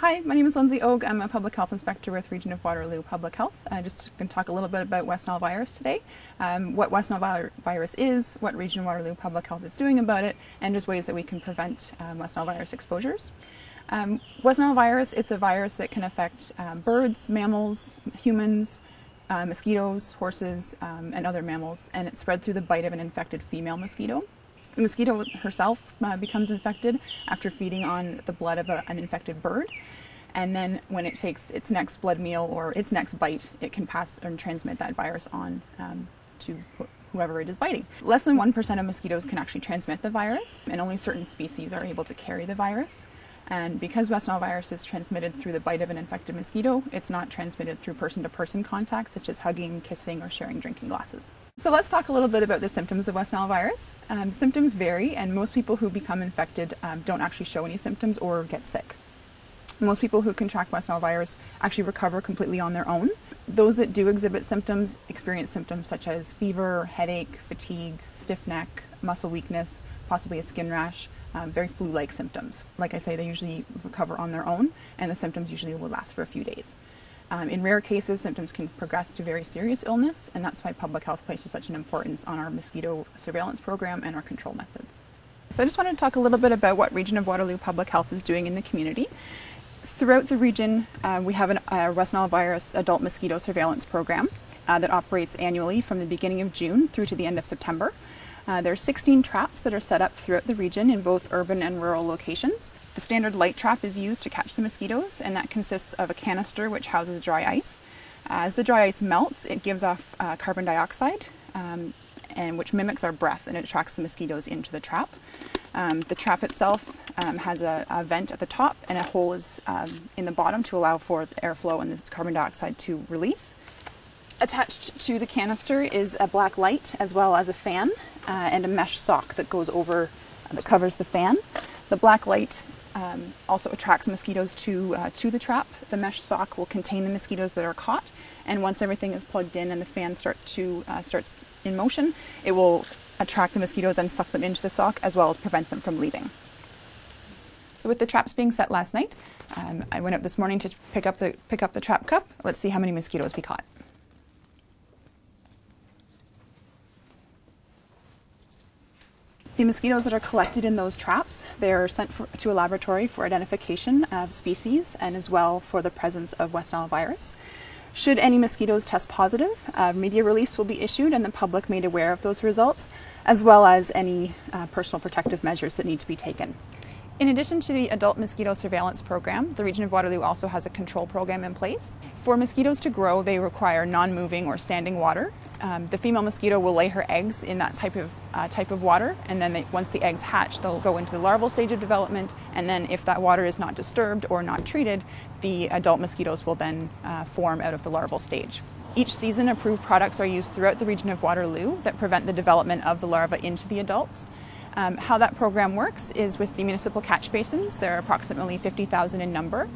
Hi, my name is Lindsay Ogue. I'm a public health inspector with Region of Waterloo Public Health. Just going to talk a little bit about West Nile virus today, what West Nile virus is, what Region of Waterloo Public Health is doing about it, and just ways that we can prevent West Nile virus exposures. West Nile virus, it's a virus that can affect birds, mammals, humans, mosquitoes, horses, and other mammals, and it's spread through the bite of an infected female mosquito. The mosquito herself becomes infected after feeding on the blood of an infected bird, and then when it takes its next blood meal or its next bite, it can pass and transmit that virus on to whoever it is biting. Less than 1% of mosquitoes can actually transmit the virus, and only certain species are able to carry the virus. And because West Nile virus is transmitted through the bite of an infected mosquito, it's not transmitted through person-to-person contact, such as hugging, kissing, or sharing drinking glasses. So let's talk a little bit about the symptoms of West Nile virus. Symptoms vary, and most people who become infected don't actually show any symptoms or get sick. Most people who contract West Nile virus actually recover completely on their own. Those that do exhibit symptoms experience symptoms such as fever, headache, fatigue, stiff neck, muscle weakness, possibly a skin rash, very flu-like symptoms. Like I say, they usually recover on their own, and the symptoms usually will last for a few days. In rare cases, symptoms can progress to very serious illness, and that's why public health places such an importance on our mosquito surveillance program and our control methods. So I just wanted to talk a little bit about what Region of Waterloo Public Health is doing in the community. Throughout the region, we have a West Nile virus adult mosquito surveillance program that operates annually from the beginning of June through to the end of September. There are 16 traps that are set up throughout the region in both urban and rural locations. The standard light trap is used to catch the mosquitoes, and that consists of a canister which houses dry ice. As the dry ice melts, it gives off carbon dioxide, and which mimics our breath, and it attracts the mosquitoes into the trap. The trap itself has a vent at the top, and a hole is in the bottom to allow for the airflow and the carbon dioxide to release. Attached to the canister is a black light, as well as a fan and a mesh sock that goes over, that covers the fan. The black light also attracts mosquitoes to the trap. The mesh sock will contain the mosquitoes that are caught, and once everything is plugged in and the fan starts in motion, it will attract the mosquitoes and suck them into the sock, as well as prevent them from leaving. So with the traps being set last night, I went out this morning to pick up the trap cup. Let's see how many mosquitoes we caught. The mosquitoes that are collected in those traps, they are sent to a laboratory for identification of species and as well for the presence of West Nile virus. Should any mosquitoes test positive, a media release will be issued and the public made aware of those results, as well as any personal protective measures that need to be taken. In addition to the adult mosquito surveillance program, the Region of Waterloo also has a control program in place. For mosquitoes to grow, they require non-moving or standing water. The female mosquito will lay her eggs in that type of water, and then once the eggs hatch, they'll go into the larval stage of development, and then if that water is not disturbed or not treated, the adult mosquitoes will then form out of the larval stage. Each season, approved products are used throughout the Region of Waterloo that prevent the development of the larvae into the adults. How that program works is with the municipal catch basins. There are approximately 50,000 in number.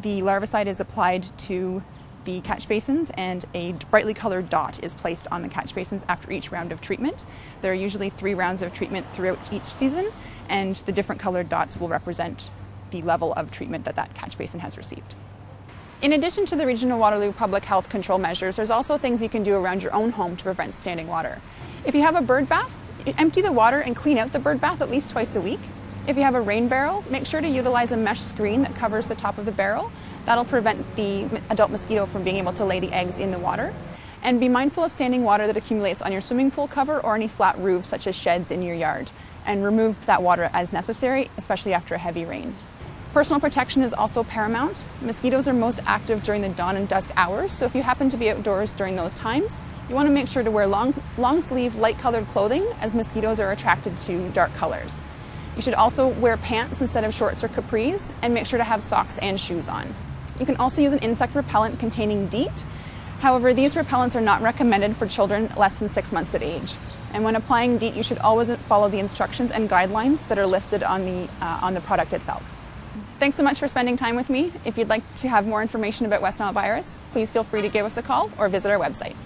The larvicide is applied to the catch basins, and a brightly colored dot is placed on the catch basins after each round of treatment. There are usually 3 rounds of treatment throughout each season, and the different colored dots will represent the level of treatment that catch basin has received. In addition to the Region of Waterloo public health control measures, there's also things you can do around your own home to prevent standing water. If you have a bird bath, empty the water and clean out the bird bath at least twice a week. If you have a rain barrel, make sure to utilize a mesh screen that covers the top of the barrel. That'll prevent the adult mosquito from being able to lay the eggs in the water. And be mindful of standing water that accumulates on your swimming pool cover or any flat roofs such as sheds in your yard. And remove that water as necessary, especially after a heavy rain. Personal protection is also paramount. Mosquitoes are most active during the dawn and dusk hours, so if you happen to be outdoors during those times, you want to make sure to wear long sleeve, light colored clothing, as mosquitoes are attracted to dark colors. You should also wear pants instead of shorts or capris, and make sure to have socks and shoes on. You can also use an insect repellent containing DEET. However, these repellents are not recommended for children less than 6 months of age. And when applying DEET, you should always follow the instructions and guidelines that are listed on the product itself. Thanks so much for spending time with me. If you'd like to have more information about West Nile virus, please feel free to give us a call or visit our website.